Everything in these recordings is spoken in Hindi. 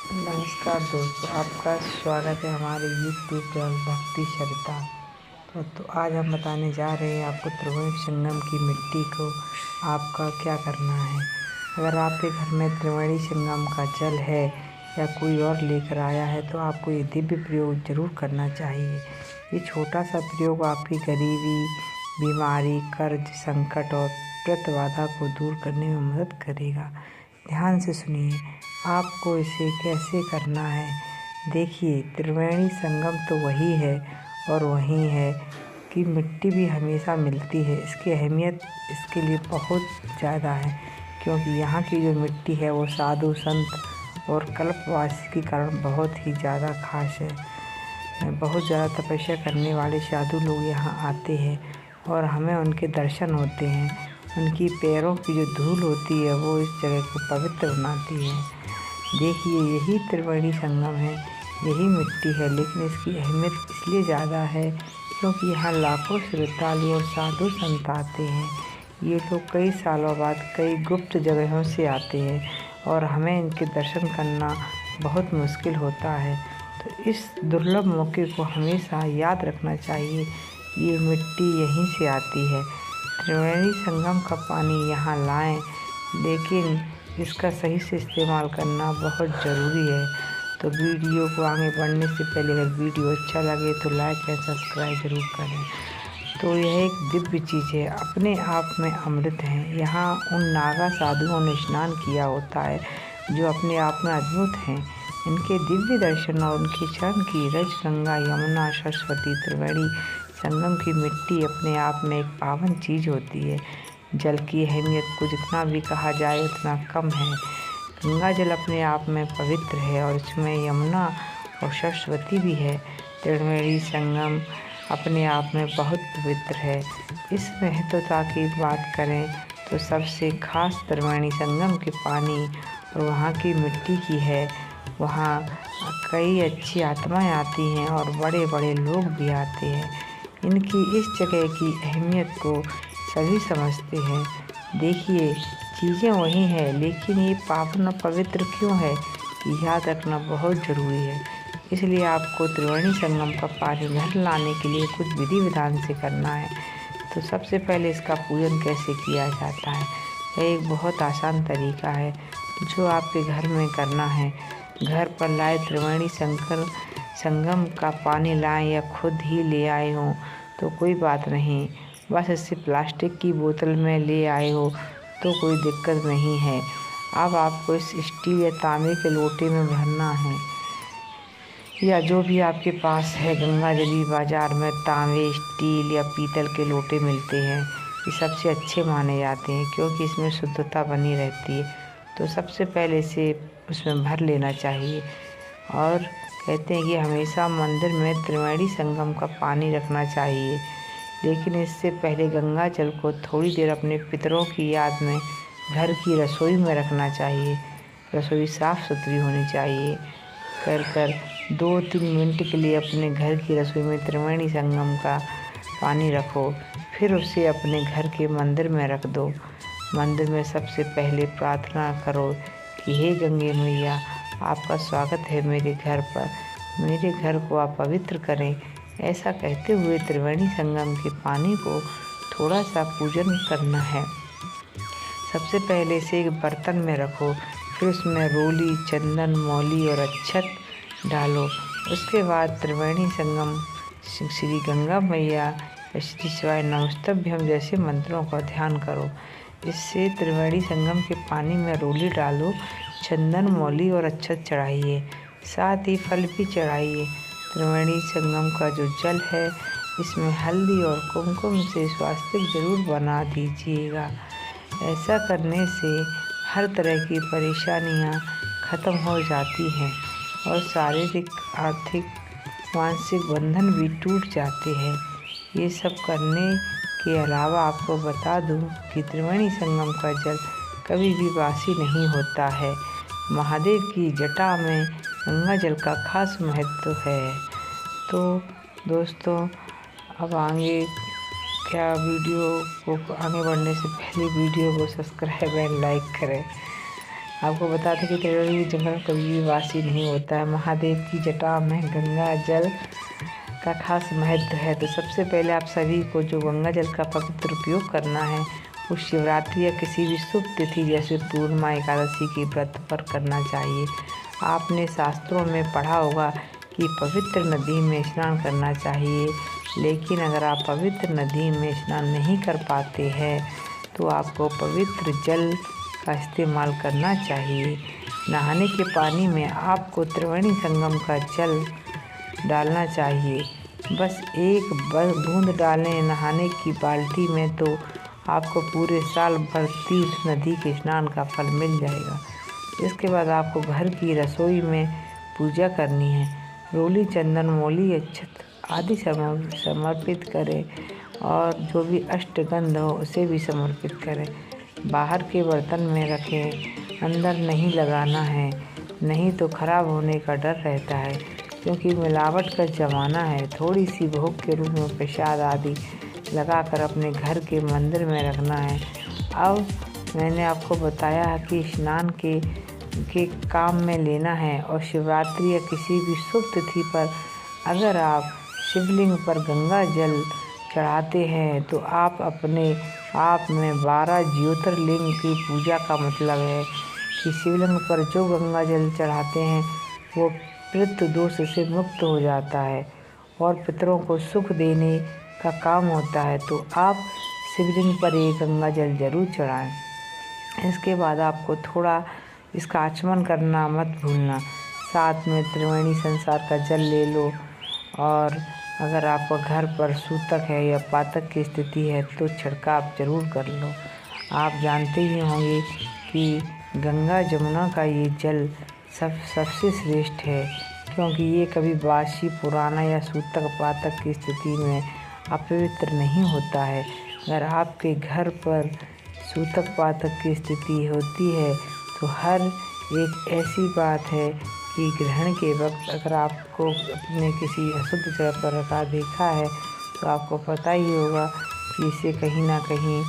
नमस्कार दोस्तों, आपका स्वागत है हमारे यूट्यूब चैनल भक्ति सरिता। तो आज हम बताने जा रहे हैं आपको त्रिवेणी संगम की मिट्टी को आपका क्या करना है। अगर आपके घर में त्रिवेणी संगम का जल है या कोई और लेकर आया है तो आपको ये दिव्य प्रयोग जरूर करना चाहिए। ये छोटा सा प्रयोग आपकी गरीबी, बीमारी, कर्ज, संकट और प्रतिबाधा को दूर करने में मदद करेगा। ध्यान से सुनिए, आपको इसे कैसे करना है। देखिए, त्रिवेणी संगम तो वही है और वही है कि मिट्टी भी हमेशा मिलती है। इसकी अहमियत इसके लिए बहुत ज़्यादा है, क्योंकि यहाँ की जो मिट्टी है वो साधु संत और कल्पवासी के कारण बहुत ही ज़्यादा खास है। बहुत ज़्यादा तपस्या करने वाले साधु लोग यहाँ आते हैं और हमें उनके दर्शन होते हैं। उनकी पैरों की जो धूल होती है वो इस जगह को पवित्र बनाती है। देखिए, यही त्रिवेणी संगम है, यही मिट्टी है, लेकिन इसकी अहमियत इसलिए ज़्यादा है क्योंकि यहाँ लाखों श्रद्धालु और साधु संत आते हैं। ये लोग कई सालों बाद कई गुप्त जगहों से आते हैं और हमें इनके दर्शन करना बहुत मुश्किल होता है। तो इस दुर्लभ मौके को हमेशा याद रखना चाहिए। ये मिट्टी यहीं से आती है। त्रिवेणी संगम का पानी यहाँ लाएं, लेकिन इसका सही से इस्तेमाल करना बहुत ज़रूरी है। तो वीडियो को आगे बढ़ने से पहले अगर वीडियो अच्छा लगे तो लाइक एंड सब्सक्राइब ज़रूर करें। तो यह एक दिव्य चीज़ है, अपने आप में अमृत है। यहाँ उन नागा साधुओं ने स्नान किया होता है जो अपने आप में अद्भुत हैं। इनके दिव्य दर्शन और उनके चरण की रज गंगा, यमुना, सरस्वती, त्रिवेणी संगम की मिट्टी अपने आप में एक पावन चीज़ होती है। जल की अहमियत को जितना भी कहा जाए उतना कम है। गंगा जल अपने आप में पवित्र है और इसमें यमुना और सरस्वती भी है। त्रिवेणी संगम अपने आप में बहुत पवित्र है। इस महत्वता की बात करें तो सबसे खास त्रिवेणी संगम के पानी और वहाँ की मिट्टी की है। वहाँ कई अच्छी आत्माएं आती हैं और बड़े बड़े लोग भी आते हैं। इनकी इस जगह की अहमियत को सभी समझते हैं। देखिए, चीज़ें वही हैं, लेकिन ये पावन और पवित्र क्यों है, याद रखना बहुत ज़रूरी है। इसलिए आपको त्रिवेणी संगम का पानी घर लाने के लिए कुछ विधि विधान से करना है। तो सबसे पहले इसका पूजन कैसे किया जाता है, यह एक बहुत आसान तरीका है जो आपके घर में करना है। घर पर लाए त्रिवेणी संगम का पानी लाएं या खुद ही ले आए हों तो कोई बात नहीं। बस इसे प्लास्टिक की बोतल में ले आए हो तो कोई दिक्कत नहीं है। अब आपको इस स्टील या तांबे के लोटे में भरना है, या जो भी आपके पास है। गंगा जली बाज़ार में तांबे, स्टील या पीतल के लोटे मिलते हैं। ये सबसे अच्छे माने जाते हैं क्योंकि इसमें शुद्धता बनी रहती है। तो सबसे पहले इसे उसमें भर लेना चाहिए। और कहते हैं कि हमेशा मंदिर में त्रिवेणी संगम का पानी रखना चाहिए, लेकिन इससे पहले गंगा जल को थोड़ी देर अपने पितरों की याद में घर की रसोई में रखना चाहिए। रसोई साफ़ सुथरी होनी चाहिए। कर 2-3 मिनट के लिए अपने घर की रसोई में त्रिवेणी संगम का पानी रखो, फिर उसे अपने घर के मंदिर में रख दो। मंदिर में सबसे पहले प्रार्थना करो कि हे गंगे मैया, आपका स्वागत है मेरे घर पर, मेरे घर को आप पवित्र करें। ऐसा कहते हुए त्रिवेणी संगम के पानी को थोड़ा सा पूजन करना है। सबसे पहले इसे एक बर्तन में रखो, फिर उसमें रोली, चंदन, मौली और अक्षत डालो। उसके बाद त्रिवेणी संगम, श्री गंगा मैया या श्री शिवाय नमस्तभ्यम जैसे मंत्रों का ध्यान करो। इससे त्रिवेणी संगम के पानी में रोली डालो, चंदन, मौली और अक्षत चढ़ाइए, साथ ही फल भी चढ़ाइए। त्रिवेणी संगम का जो जल है इसमें हल्दी और कुमकुम से स्वास्तिक जरूर बना दीजिएगा। ऐसा करने से हर तरह की परेशानियां खत्म हो जाती हैं और शारीरिक, आर्थिक, मानसिक बंधन भी टूट जाते हैं। ये सब करने के अलावा आपको बता दूं कि त्रिवेणी संगम का जल कभी भी बासी नहीं होता है। महादेव की जटा में गंगा जल का खास महत्व है। तो दोस्तों, अब आगे वीडियो को आगे बढ़ने से पहले वीडियो को सब्सक्राइब एंड लाइक करें। आपको बता दें कि त्रिवेणी जंगल कभी भी वासी नहीं होता है। महादेव की जटा में गंगा जल का खास महत्व है। तो सबसे पहले आप सभी को जो गंगा जल का पवित्र उपयोग करना है वो शिवरात्रि या किसी भी शुभ तिथि जैसे पूर्णिमा एकादशी के व्रत पर करना चाहिए। आपने शास्त्रों में पढ़ा होगा कि पवित्र नदी में स्नान करना चाहिए, लेकिन अगर आप पवित्र नदी में स्नान नहीं कर पाते हैं तो आपको पवित्र जल का इस्तेमाल करना चाहिए। नहाने के पानी में आपको त्रिवेणी संगम का जल डालना चाहिए। बस एक बूंद डालें नहाने की बाल्टी में तो आपको पूरे साल भर तीर्थ नदी के स्नान का फल मिल जाएगा। इसके बाद आपको घर की रसोई में पूजा करनी है। रोली, चंदन, मौली, अक्षत आदि समर्पित करें और जो भी अष्टगंध हो उसे भी समर्पित करें। बाहर के बर्तन में रखें, अंदर नहीं लगाना है, नहीं तो खराब होने का डर रहता है, क्योंकि मिलावट का ज़माना है। थोड़ी सी भोग के रूप में प्रसाद आदि लगाकर अपने घर के मंदिर में रखना है। अब मैंने आपको बताया है कि स्नान के काम में लेना है। और शिवरात्रि या किसी भी शुभ तिथि पर अगर आप शिवलिंग पर गंगा जल चढ़ाते हैं तो आप अपने आप में 12 ज्योतिर्लिंग की पूजा का मतलब है कि शिवलिंग पर जो गंगा जल चढ़ाते हैं वो पितृ दोष से मुक्त हो जाता है और पितरों को सुख देने का काम होता है। तो आप शिवलिंग पर ये गंगा जल जरूर चढ़ाएं। इसके बाद आपको थोड़ा इसका आचमन करना मत भूलना। साथ में त्रिवेणी संसार का जल ले लो। और अगर आपको घर पर सूतक है या पातक की स्थिति है तो छिड़काव जरूर कर लो। आप जानते ही होंगे कि गंगा जमुना का ये जल सबसे श्रेष्ठ है, क्योंकि ये कभी बासी, पुराना या सूतक पातक की स्थिति में अपवित्र नहीं होता है। अगर आपके घर पर सूतक पातक की स्थिति होती है तो हर एक ऐसी बात है कि ग्रहण के वक्त अगर आपको अपने किसी अशुद्ध जगह पर रखा देखा है तो आपको पता ही होगा कि इसे कहीं ना कहीं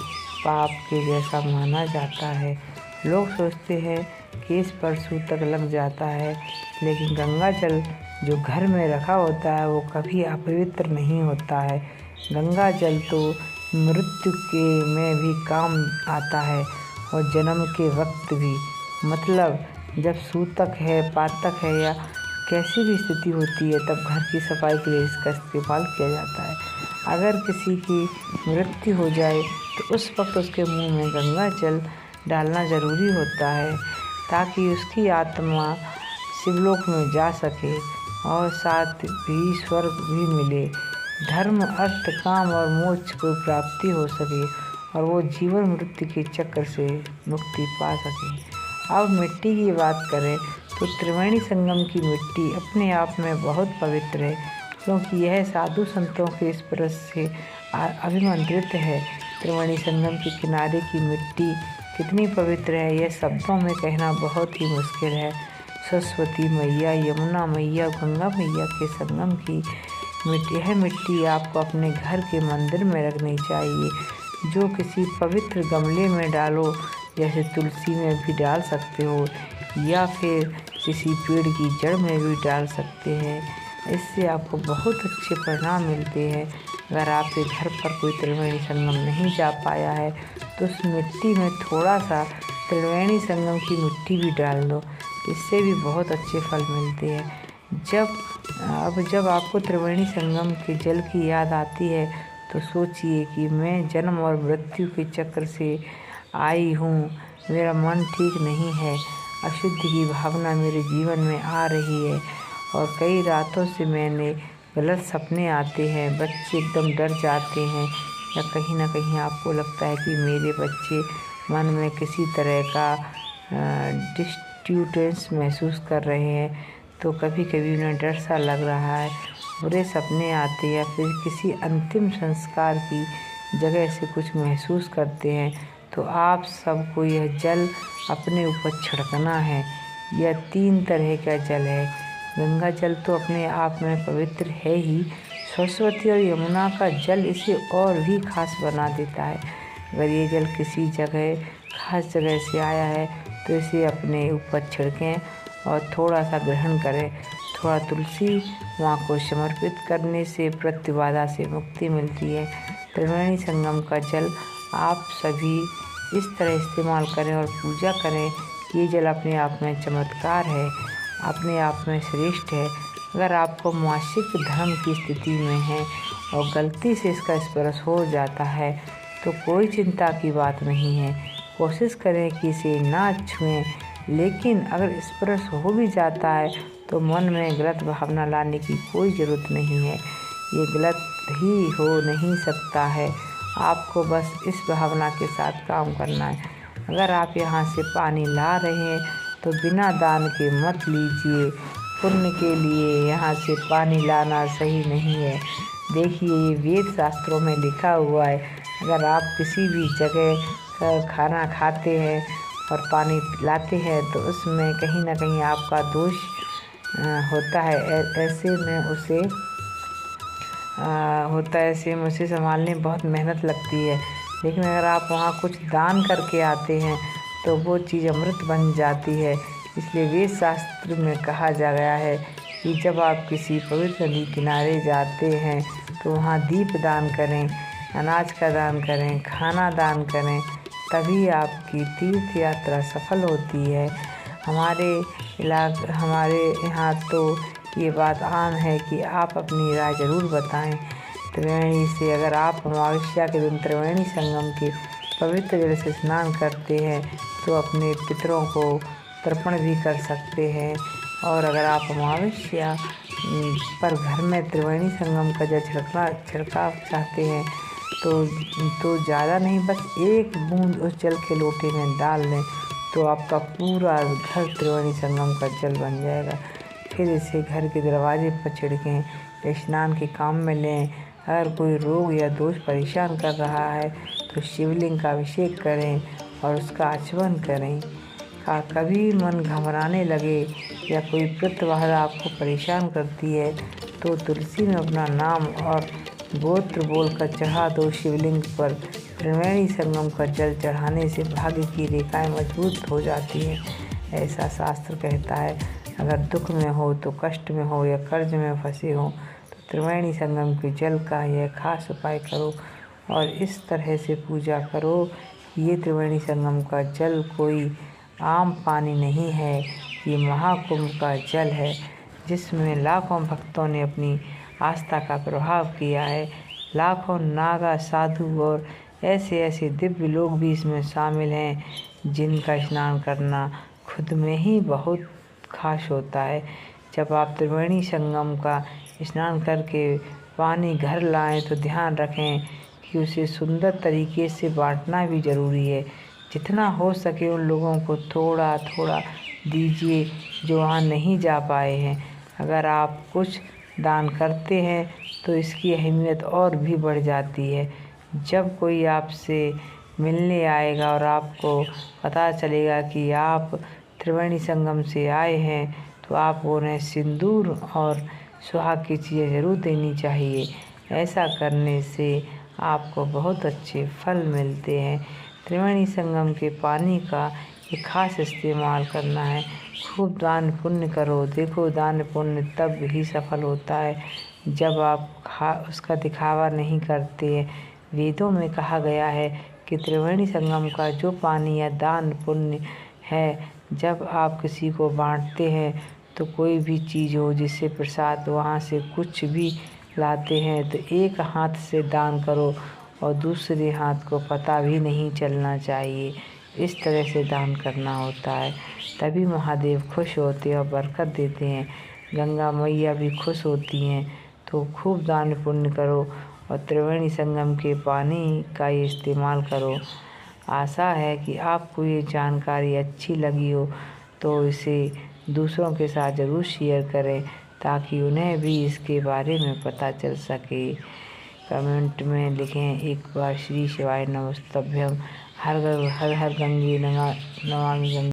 पाप के जैसा माना जाता है। लोग सोचते हैं कि इस पर सूतक लग जाता है, लेकिन गंगा जल जो घर में रखा होता है वो कभी अपवित्र नहीं होता है। गंगा जल तो मृत्यु के में भी काम आता है और जन्म के वक्त भी। मतलब जब सूतक है, पातक है या कैसी भी स्थिति होती है तब घर की सफाई के लिए इसका इस्तेमाल किया जाता है। अगर किसी की मृत्यु हो जाए तो उस वक्त उसके मुंह में गंगा जल डालना ज़रूरी होता है, ताकि उसकी आत्मा शिवलोक में जा सके और साथ ही स्वर्ग भी मिले, धर्म, अर्थ, काम और मोक्ष को प्राप्ति हो सके और वो जीवन मृत्यु के चक्र से मुक्ति पा सके। अब मिट्टी की बात करें तो त्रिवेणी संगम की मिट्टी अपने आप में बहुत पवित्र है, क्योंकि यह साधु संतों के स्पर्श से अभिमंत्रित है। त्रिवेणी संगम के किनारे की मिट्टी कितनी पवित्र है यह शब्दों में कहना बहुत ही मुश्किल है। सरस्वती मैया, यमुना मैया, गंगा मैया के संगम की यह मिट्टी आपको अपने घर के मंदिर में रखनी चाहिए। जो किसी पवित्र गमले में डालो, जैसे तुलसी में भी डाल सकते हो या फिर किसी पेड़ की जड़ में भी डाल सकते हैं। इससे आपको बहुत अच्छे परिणाम मिलते हैं। अगर आपके घर पर कोई त्रिवेणी संगम नहीं जा पाया है तो उस मिट्टी में थोड़ा सा त्रिवेणी संगम की मिट्टी भी डाल दो, इससे भी बहुत अच्छे फल मिलते हैं। जब आपको त्रिवेणी संगम के जल की याद आती है तो सोचिए कि मैं जन्म और मृत्यु के चक्र से आई हूँ, मेरा मन ठीक नहीं है, अशुद्धि की भावना मेरे जीवन में आ रही है और कई रातों से मैंने गलत सपने आते हैं, बच्चे एकदम डर जाते हैं या कहीं ना कहीं आपको लगता है कि मेरे बच्चे मन में किसी तरह का डिस्ट्यूटेंस महसूस कर रहे हैं, तो कभी कभी उन्हें डर सा लग रहा है, बुरे सपने आते या फिर किसी अंतिम संस्कार की जगह से कुछ महसूस करते हैं, तो आप सबको यह जल अपने ऊपर छिड़कना है। यह 3 तरह का जल है। गंगा जल तो अपने आप में पवित्र है ही, सरस्वती और यमुना का जल इसे और भी खास बना देता है। अगर ये जल किसी जगह खास जगह से आया है तो इसे अपने ऊपर छिड़कें और थोड़ा सा ग्रहण करें। थोड़ा तुलसी माँ को समर्पित करने से प्रतिबाधा से मुक्ति मिलती है। त्रिवेणी संगम का जल आप सभी इस तरह इस्तेमाल करें और पूजा करें। ये जल अपने आप में चमत्कार है, अपने आप में श्रेष्ठ है। अगर आपको मासिक धर्म की स्थिति में है और गलती से इसका स्पर्श हो जाता है तो कोई चिंता की बात नहीं है। कोशिश करें कि इसे ना छुएं, लेकिन अगर स्पर्श हो भी जाता है तो मन में गलत भावना लाने की कोई ज़रूरत नहीं है। ये गलत ही हो नहीं सकता है, आपको बस इस भावना के साथ काम करना है। अगर आप यहाँ से पानी ला रहे हैं तो बिना दान के मत लीजिए। पुण्य के लिए यहाँ से पानी लाना सही नहीं है। देखिए, ये वेद शास्त्रों में लिखा हुआ है। अगर आप किसी भी जगह खाना खाते हैं और पानी लाते हैं तो उसमें कहीं ना कहीं आपका दोष होता है। ऐसे में उसे संभालने में बहुत मेहनत लगती है। लेकिन अगर आप वहाँ कुछ दान करके आते हैं तो वो चीज़ अमृत बन जाती है। इसलिए वेद शास्त्र में कहा जा गया है कि जब आप किसी पवित्र नदी किनारे जाते हैं तो वहाँ दीप दान करें, अनाज का दान करें, खाना दान करें, तभी आपकी तीर्थ यात्रा सफल होती है। हमारे यहाँ तो ये बात आम है कि आप अपनी राय ज़रूर बताएं। त्रिवेणी से अगर आप अमावस्या के दिन त्रिवेणी संगम के पवित्र जल से स्नान करते हैं तो अपने पितरों को तर्पण भी कर सकते हैं। और अगर आप अमावस्या पर घर में त्रिवेणी संगम का जल छिड़काव चाहते हैं तो ज़्यादा नहीं, बस 1 बूंद उस जल के लोटे में डाल लें तो आपका पूरा घर त्रिवेणी संगम का जल बन जाएगा। फिर इसे घर के दरवाजे पर छिड़कें, स्नान के काम में लें। अगर कोई रोग या दोष परेशान कर रहा है तो शिवलिंग का अभिषेक करें और उसका आचमन करें। कभी मन घबराने लगे या कोई प्रतिबाधा आपको परेशान करती है तो तुलसी में अपना नाम और गोत्र बोलकर चढ़ा दो शिवलिंग पर। त्रिवेणी संगम का जल चढ़ाने से भाग्य की रेखाएं मजबूत हो जाती हैं, ऐसा शास्त्र कहता है। अगर दुख में हो तो कष्ट में हो या कर्ज में फंसे हो तो त्रिवेणी संगम के जल का यह खास उपाय करो और इस तरह से पूजा करो। ये त्रिवेणी संगम का जल कोई आम पानी नहीं है, ये महाकुंभ का जल है जिसमें लाखों भक्तों ने अपनी आस्था का प्रभाव किया है। लाखों नागा, साधु और ऐसे दिव्य लोग भी इसमें शामिल हैं जिनका स्नान करना खुद में ही बहुत खास होता है। जब आप त्रिवेणी संगम का स्नान करके पानी घर लाएं तो ध्यान रखें कि उसे सुंदर तरीके से बांटना भी ज़रूरी है। जितना हो सके उन लोगों को थोड़ा थोड़ा दीजिए जो वहाँ नहीं जा पाए हैं। अगर आप कुछ दान करते हैं तो इसकी अहमियत और भी बढ़ जाती है। जब कोई आपसे मिलने आएगा और आपको पता चलेगा कि आप त्रिवेणी संगम से आए हैं तो आपको उन्हें सिंदूर और सुहाग की चीज़ें ज़रूर देनी चाहिए। ऐसा करने से आपको बहुत अच्छे फल मिलते हैं। त्रिवेणी संगम के पानी का ये खास इस्तेमाल करना है। खूब दान पुण्य करो। देखो, दान पुण्य तब ही सफल होता है जब आप उसका दिखावा नहीं करते। वेदों में कहा गया है कि त्रिवेणी संगम का जो पानी या दान पुण्य है, जब आप किसी को बांटते हैं तो कोई भी चीज़ हो, जिससे प्रसाद वहाँ से कुछ भी लाते हैं तो एक हाथ से दान करो और दूसरे हाथ को पता भी नहीं चलना चाहिए। इस तरह से दान करना होता है, तभी महादेव खुश होते हैं और बरकत देते हैं। गंगा मैया भी खुश होती हैं। तो खूब दान पुण्य करो और त्रिवेणी संगम के पानी का ये इस्तेमाल करो। आशा है कि आपको ये जानकारी अच्छी लगी हो तो इसे दूसरों के साथ ज़रूर शेयर करें ताकि उन्हें भी इसके बारे में पता चल सके। कमेंट में लिखें एक बार श्री शिवाय नमस्तभ्यम। हर हर गंगे नमामि गंगे।